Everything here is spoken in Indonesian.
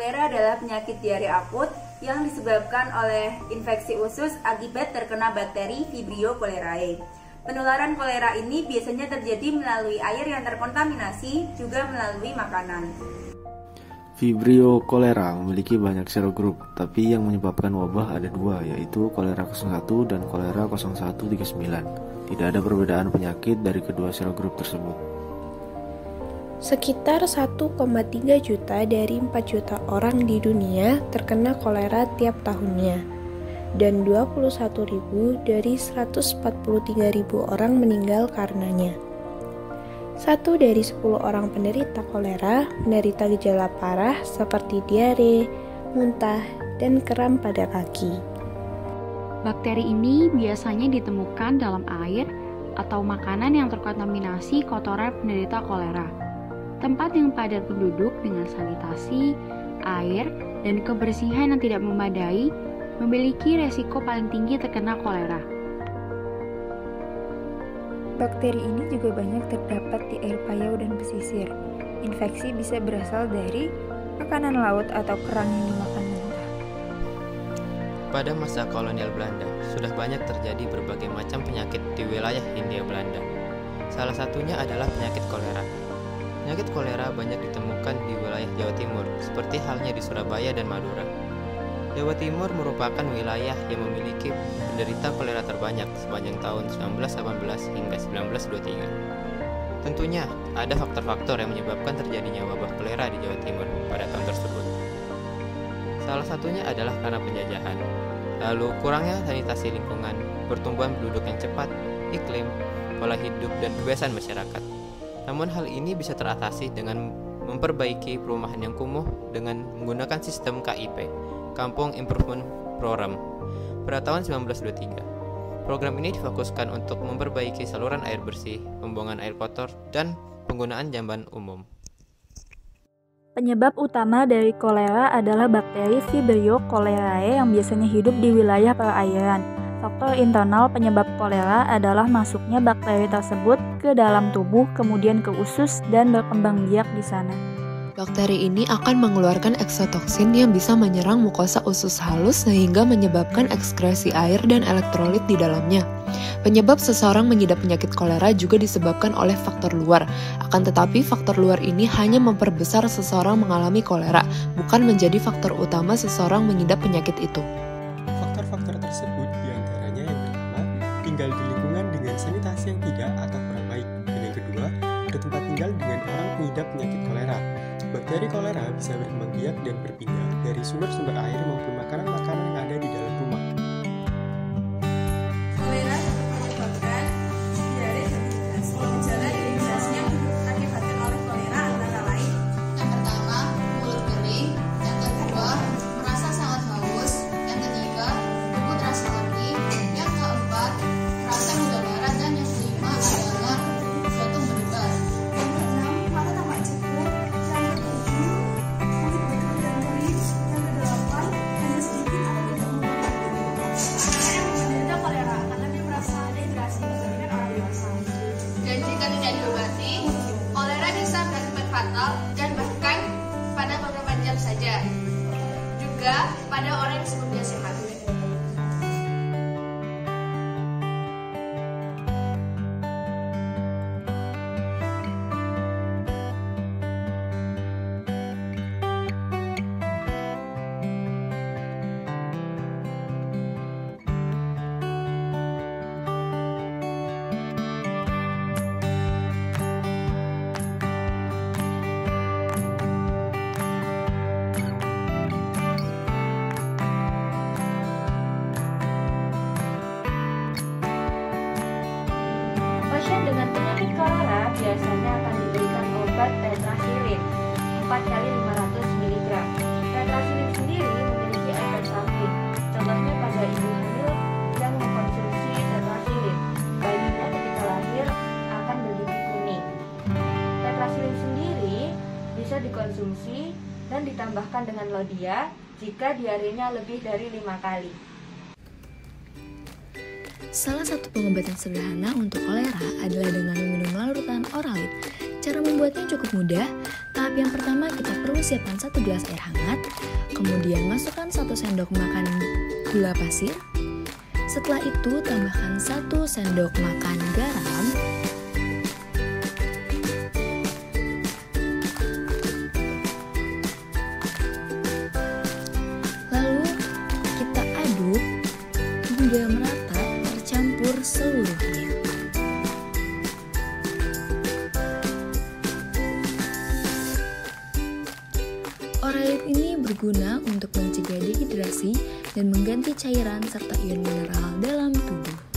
Kolera adalah penyakit diare akut yang disebabkan oleh infeksi usus akibat terkena bakteri Vibrio cholerae. Penularan kolera ini biasanya terjadi melalui air yang terkontaminasi, juga melalui makanan. Vibrio cholera memiliki banyak serogrup, tapi yang menyebabkan wabah ada dua, yaitu kolera 01 dan kolera 0139. Tidak ada perbedaan penyakit dari kedua serogrup tersebut. Sekitar 1,3 juta dari 4 juta orang di dunia terkena kolera tiap tahunnya, dan 21.000 dari 143.000 orang meninggal karenanya. 1 dari 10 orang penderita kolera menderita gejala parah seperti diare, muntah, dan kram pada kaki. Bakteri ini biasanya ditemukan dalam air atau makanan yang terkontaminasi kotoran penderita kolera. Tempat yang padat penduduk dengan sanitasi, air, dan kebersihan yang tidak memadai memiliki resiko paling tinggi terkena kolera. Bakteri ini juga banyak terdapat di air payau dan pesisir. Infeksi bisa berasal dari makanan laut atau kerang yang dimakan mentah. Pada masa kolonial Belanda, sudah banyak terjadi berbagai macam penyakit di wilayah Hindia Belanda. Salah satunya adalah penyakit kolera. Penyakit kolera banyak ditemukan di wilayah Jawa Timur, seperti halnya di Surabaya dan Madura. Jawa Timur merupakan wilayah yang memiliki penderita kolera terbanyak sepanjang tahun 1918 hingga 1923. Tentunya, ada faktor-faktor yang menyebabkan terjadinya wabah kolera di Jawa Timur pada tahun tersebut. Salah satunya adalah karena penjajahan, lalu kurangnya sanitasi lingkungan, pertumbuhan penduduk yang cepat, iklim, pola hidup, dan kebiasaan masyarakat. Namun hal ini bisa teratasi dengan memperbaiki perumahan yang kumuh dengan menggunakan sistem KIP, Kampung Improvement Program, pada tahun 1923. Program ini difokuskan untuk memperbaiki saluran air bersih, pembuangan air kotor, dan penggunaan jamban umum. Penyebab utama dari kolera adalah bakteri Vibrio cholerae yang biasanya hidup di wilayah perairan. Faktor internal penyebab kolera adalah masuknya bakteri tersebut ke dalam tubuh, kemudian ke usus dan berkembang biak di sana. Bakteri ini akan mengeluarkan eksotoksin yang bisa menyerang mukosa usus halus sehingga menyebabkan ekskresi air dan elektrolit di dalamnya. Penyebab seseorang mengidap penyakit kolera juga disebabkan oleh faktor luar. Akan tetapi faktor luar ini hanya memperbesar seseorang mengalami kolera, bukan menjadi faktor utama seseorang mengidap penyakit itu. Faktor-faktor tersebut diantaranya yang pertama, tinggal di lingkungan dengan sanitasi yang tidak atau kurang baik. Dan yang kedua, bertempat tinggal dengan orang pengidap penyakit kolera. Bakteri kolera bisa berkembang biak dan berpindah dari sumber-sumber air maupun makanan-makanan yang ada di dalam rumah. Kolera dapat menyebabkan diare dan dehidrasi. Gejala dehidrasi yang diakibatkan oleh kolera antara lain: yang pertama, mulut kering; yang kedua, merasa sangat haus; yang ketiga, tubuh terasa letih; yang keempat, rasa mudah marah; dan yang kelima adalah jantung berdebar. Yang keenam, mata tampak cekur. Yang ketujuh, kulit berkerut dan kering. Yang kedelapan, hanya sedikit atau tidak memungkinkan. Anak yang menderita kolera akan lebih merasa dehidrasi dibandingkan orang dewasa. Dan jika tidak diobati, kolera bisa berakibat fatal dan bahkan pada beberapa jam saja. Juga pada orang yang sebelumnya sehat. Pasien dengan penyakit kolera biasanya akan diberikan obat tetrasilin 4 kali 500 mg. Tetrasilin sendiri memiliki efek samping. Contohnya pada ibu hamil yang mengkonsumsi tetrasilin, bayinya ketika lahir akan bergigi kuning. Tetrasilin sendiri bisa dikonsumsi dan ditambahkan dengan lodia jika diarenya lebih dari 5 kali. Salah satu pengobatan sederhana untuk kolera adalah dengan meminum larutan oralit. Cara membuatnya cukup mudah. Tahap yang pertama, kita perlu siapkan 1 gelas air hangat, kemudian masukkan 1 sendok makan gula pasir. Setelah itu, tambahkan 1 sendok makan garam, lalu kita aduk hingga merata tercampur seluruhnya. Oralid ini berguna untuk mencegah dehidrasi dan mengganti cairan serta ion mineral dalam tubuh.